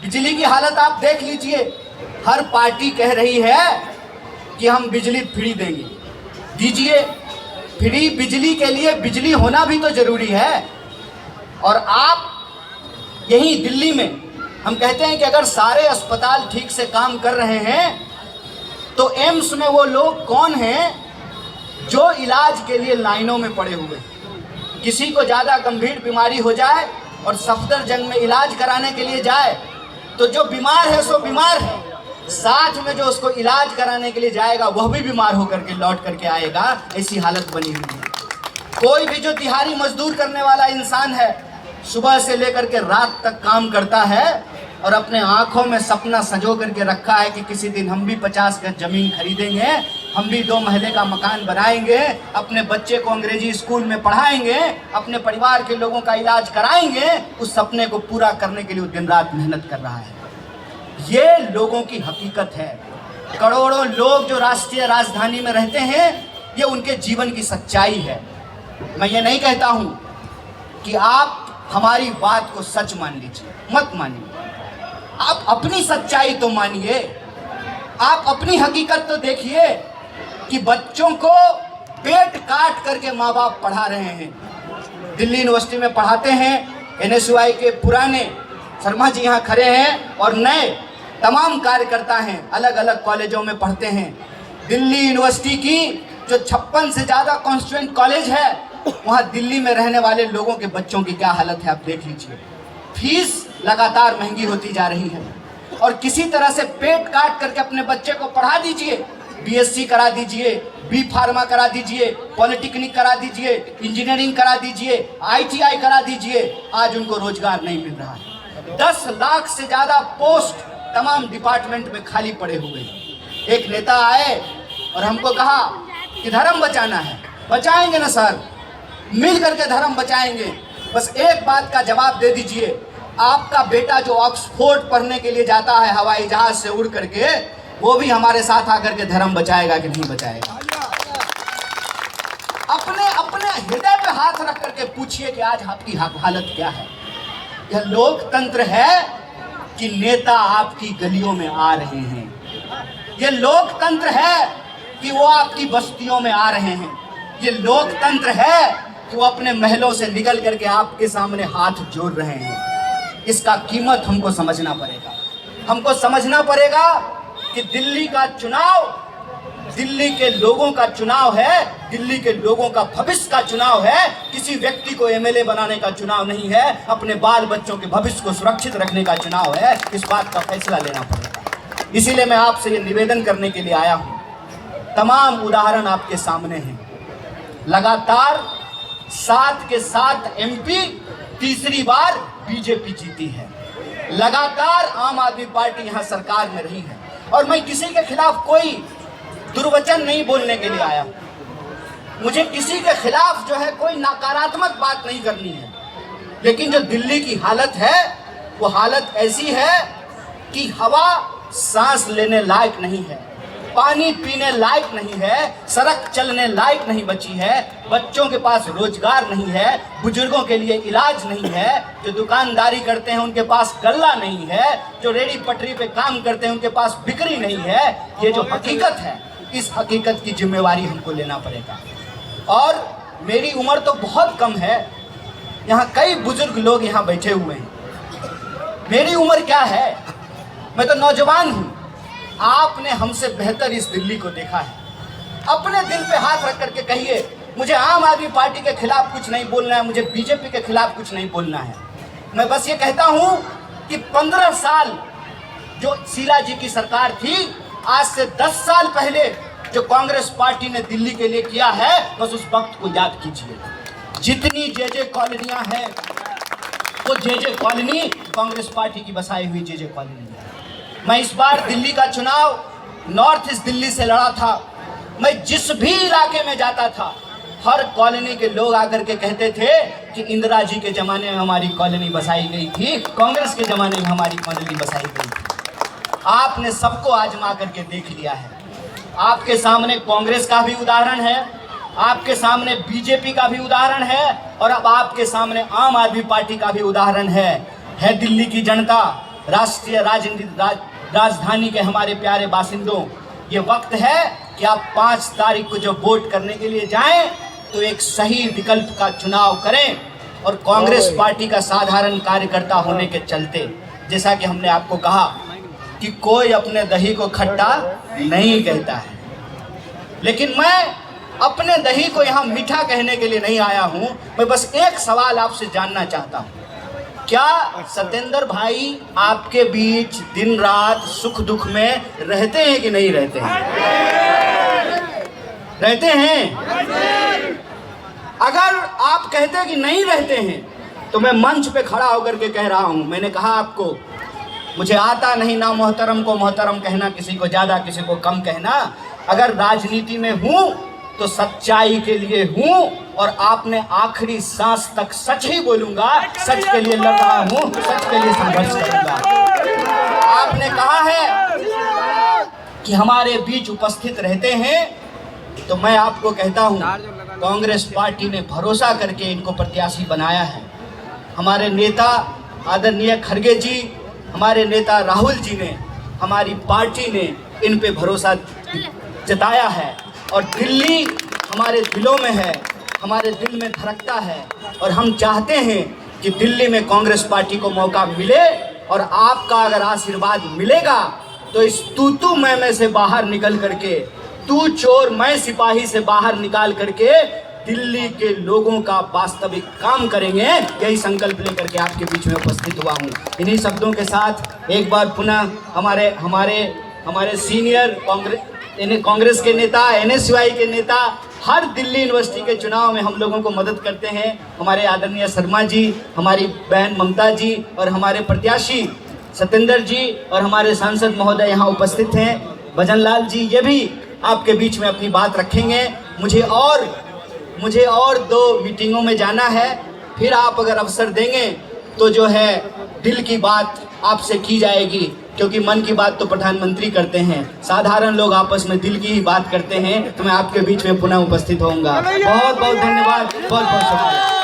बिजली की हालत आप देख लीजिए। हर पार्टी कह रही है कि हम बिजली फ्री देंगे। दीजिए, फ्री बिजली के लिए बिजली होना भी तो जरूरी है। और आप यहीं दिल्ली में हम कहते हैं कि अगर सारे अस्पताल ठीक से काम कर रहे हैं तो एम्स में वो लोग कौन हैं जो इलाज के लिए लाइनों में पड़े हुए हैं। किसी को ज़्यादा गंभीर बीमारी हो जाए और सफदरजंग में इलाज कराने के लिए जाए तो जो बीमार है सो बीमार है, साथ में जो उसको इलाज कराने के लिए जाएगा वह भी बीमार होकर के लौट करके आएगा। ऐसी हालत बनी हुई है। कोई भी जो दिहाड़ी मजदूर करने वाला इंसान है, सुबह से लेकर के रात तक काम करता है और अपने आंखों में सपना संजो करके रखा है कि किसी दिन हम भी 50 गज जमीन खरीदेंगे, हम भी 2 महले का मकान बनाएंगे, अपने बच्चे को अंग्रेजी स्कूल में पढ़ाएंगे, अपने परिवार के लोगों का इलाज कराएंगे। उस सपने को पूरा करने के लिए वो दिन रात मेहनत कर रहा है। ये लोगों की हकीकत है। करोड़ों लोग जो राष्ट्रीय राजधानी में रहते हैं, ये उनके जीवन की सच्चाई है। मैं ये नहीं कहता हूँ कि आप हमारी बात को सच मान लीजिए, मत मानिए। आप अपनी सच्चाई तो मानिए, आप अपनी हकीकत तो देखिए कि बच्चों को पेट काट करके माँ बाप पढ़ा रहे हैं। दिल्ली यूनिवर्सिटी में पढ़ाते हैं, NSUI के पुराने शर्मा जी यहाँ खड़े हैं और नए तमाम कार्यकर्ता हैं, अलग अलग कॉलेजों में पढ़ते हैं। दिल्ली यूनिवर्सिटी की जो 56 से ज़्यादा कॉन्स्टिट्यूएंट कॉलेज है, वहाँ दिल्ली में रहने वाले लोगों के बच्चों की क्या हालत है आप देख लीजिए। फीस लगातार महंगी होती जा रही है और किसी तरह से पेट काट करके अपने बच्चे को पढ़ा दीजिए। BSc करा दीजिए, B फार्मा करा दीजिए, पॉलिटेक्निक करा दीजिए, इंजीनियरिंग करा दीजिए, ITI करा दीजिए, आज उनको रोजगार नहीं मिल रहा है। 10 लाख से ज़्यादा पोस्ट तमाम डिपार्टमेंट में खाली पड़े हुए हैं। एक नेता आए और हमको कहा कि धर्म बचाना है। बचाएंगे ना सर, मिल करके धर्म बचाएंगे। बस एक बात का जवाब दे दीजिए, आपका बेटा जो ऑक्सफोर्ड पढ़ने के लिए जाता है हवाई जहाज से उड़ करके, वो भी हमारे साथ आकर के धर्म बचाएगा कि नहीं बचाएगा? अपने अपने हृदय पे हाथ रख करके पूछिए कि आज आपकी हालत क्या है। यह लोकतंत्र है कि नेता आपकी गलियों में आ रहे हैं। यह लोकतंत्र है कि वो आपकी बस्तियों में आ रहे हैं। ये लोकतंत्र है कि वो अपने महलों से निकल करके आपके सामने हाथ जोड़ रहे हैं। इसका कीमत हमको समझना पड़ेगा। हमको समझना पड़ेगा कि दिल्ली का चुनाव दिल्ली के लोगों का चुनाव है, दिल्ली के लोगों का भविष्य का चुनाव है। किसी व्यक्ति को MLA बनाने का चुनाव नहीं है, अपने बाल बच्चों के भविष्य को सुरक्षित रखने का चुनाव है। इस बात का फैसला लेना पड़ेगा। इसीलिए मैं आपसे ये निवेदन करने के लिए आया हूँ। तमाम उदाहरण आपके सामने हैं। लगातार 7 के 7 MP तीसरी बार BJP जीती है। लगातार आम आदमी पार्टी यहाँ सरकार में रही है। और मैं किसी के खिलाफ कोई दुर्वचन नहीं बोलने के लिए आया। मुझे किसी के खिलाफ जो है कोई नकारात्मक बात नहीं करनी है। लेकिन जो दिल्ली की हालत है, वो हालत ऐसी है कि हवा सांस लेने लायक नहीं है, पानी पीने लायक नहीं है, सड़क चलने लायक नहीं बची है, बच्चों के पास रोजगार नहीं है, बुजुर्गों के लिए इलाज नहीं है, जो दुकानदारी करते हैं उनके पास गल्ला नहीं है, जो रेडी पटरी पे काम करते हैं उनके पास बिक्री नहीं है। ये जो हकीकत है, इस हकीकत की जिम्मेवारी हमको लेना पड़ेगा। और मेरी उम्र तो बहुत कम है, यहाँ कई बुजुर्ग लोग यहाँ बैठे हुए हैं। मेरी उम्र क्या है, मैं तो नौजवान हूँ। आपने हमसे बेहतर इस दिल्ली को देखा है। अपने दिल पे हाथ रख करके कहिए, मुझे आम आदमी पार्टी के खिलाफ कुछ नहीं बोलना है, मुझे BJP के खिलाफ कुछ नहीं बोलना है। मैं बस ये कहता हूँ कि 15 साल जो शीला जी की सरकार थी, आज से 10 साल पहले जो कांग्रेस पार्टी ने दिल्ली के लिए किया है, बस उस वक्त को याद कीजिए। जितनी JJ कॉलोनियाँ हैं, वो JJ कॉलोनी कांग्रेस पार्टी की बसाई हुई JJ कॉलोनी है। मैं इस बार दिल्ली का चुनाव नॉर्थ ईस्ट दिल्ली से लड़ा था। मैं जिस भी इलाके में जाता था, हर कॉलोनी के लोग आकर के कहते थे कि इंदिरा जी के ज़माने में हमारी कॉलोनी बसाई गई थी, कांग्रेस के ज़माने में हमारी कॉलोनी बसाई गई थी। आपने सबको आजमा करके देख लिया है। आपके सामने कांग्रेस का भी उदाहरण है, आपके सामने BJP का भी उदाहरण है, और अब आपके सामने आम आदमी पार्टी का भी उदाहरण है। दिल्ली की जनता राष्ट्रीय राजधानी के हमारे प्यारे बासिंदों, ये वक्त है कि आप 5 तारीख को जब वोट करने के लिए जाएं तो एक सही विकल्प का चुनाव करें। और कांग्रेस पार्टी का साधारण कार्यकर्ता होने के चलते, जैसा कि हमने आपको कहा कि कोई अपने दही को खट्टा नहीं कहता है, लेकिन मैं अपने दही को यहाँ मीठा कहने के लिए नहीं आया हूँ। मैं बस एक सवाल आपसे जानना चाहता हूँ, क्या सत्येंद्र भाई आपके बीच दिन रात सुख दुख में रहते हैं कि नहीं रहते हैं? रहते हैं। अगर आप कहते हैं कि नहीं रहते हैं तो मैं मंच पे खड़ा होकर के कह रहा हूँ, मैंने कहा आपको, मुझे आता नहीं ना मोहतरम को मोहतरम कहना, किसी को ज़्यादा किसी को कम कहना। अगर राजनीति में हूँ तो सच्चाई के लिए हूँ, और आपने आखिरी सांस तक सच ही बोलूँगा, सच के लिए लड़ रहा हूँ, सच के लिए संघर्ष करूँगा। आपने कहा है कि हमारे बीच उपस्थित रहते हैं, तो मैं आपको कहता हूँ कांग्रेस पार्टी ने भरोसा करके इनको प्रत्याशी बनाया है। हमारे नेता आदरणीय खड़गे जी, हमारे नेता राहुल जी ने, हमारी पार्टी ने इन पे भरोसा जताया है, और दिल्ली हमारे दिलों में है, हमारे दिल में धड़कता है, और हम चाहते हैं कि दिल्ली में कांग्रेस पार्टी को मौका मिले, और आपका अगर आशीर्वाद मिलेगा तो इस तू मैं से बाहर निकल करके, तू चोर मैं सिपाही से बाहर निकाल करके दिल्ली के लोगों का वास्तविक काम करेंगे। यही संकल्प लेकर के आपके बीच में उपस्थित हुआ हूँ। इन्हीं शब्दों के साथ एक बार पुनः हमारे सीनियर कांग्रेस के नेता, NSUI के नेता, हर दिल्ली यूनिवर्सिटी के चुनाव में हम लोगों को मदद करते हैं, हमारे आदरणीय शर्मा जी, हमारी बहन ममता जी, और हमारे प्रत्याशी सत्येंद्र जी, और हमारे सांसद महोदय यहाँ उपस्थित हैं, भजन लाल जी, ये भी आपके बीच में अपनी बात रखेंगे। मुझे और 2 मीटिंगों में जाना है, फिर आप अगर अवसर देंगे तो जो है दिल की बात आपसे की जाएगी, क्योंकि मन की बात तो प्रधानमंत्री करते हैं, साधारण लोग आपस में दिल की ही बात करते हैं। तो मैं आपके बीच में पुनः उपस्थित होऊंगा। बहुत बहुत धन्यवाद, बहुत बहुत शुक्रिया।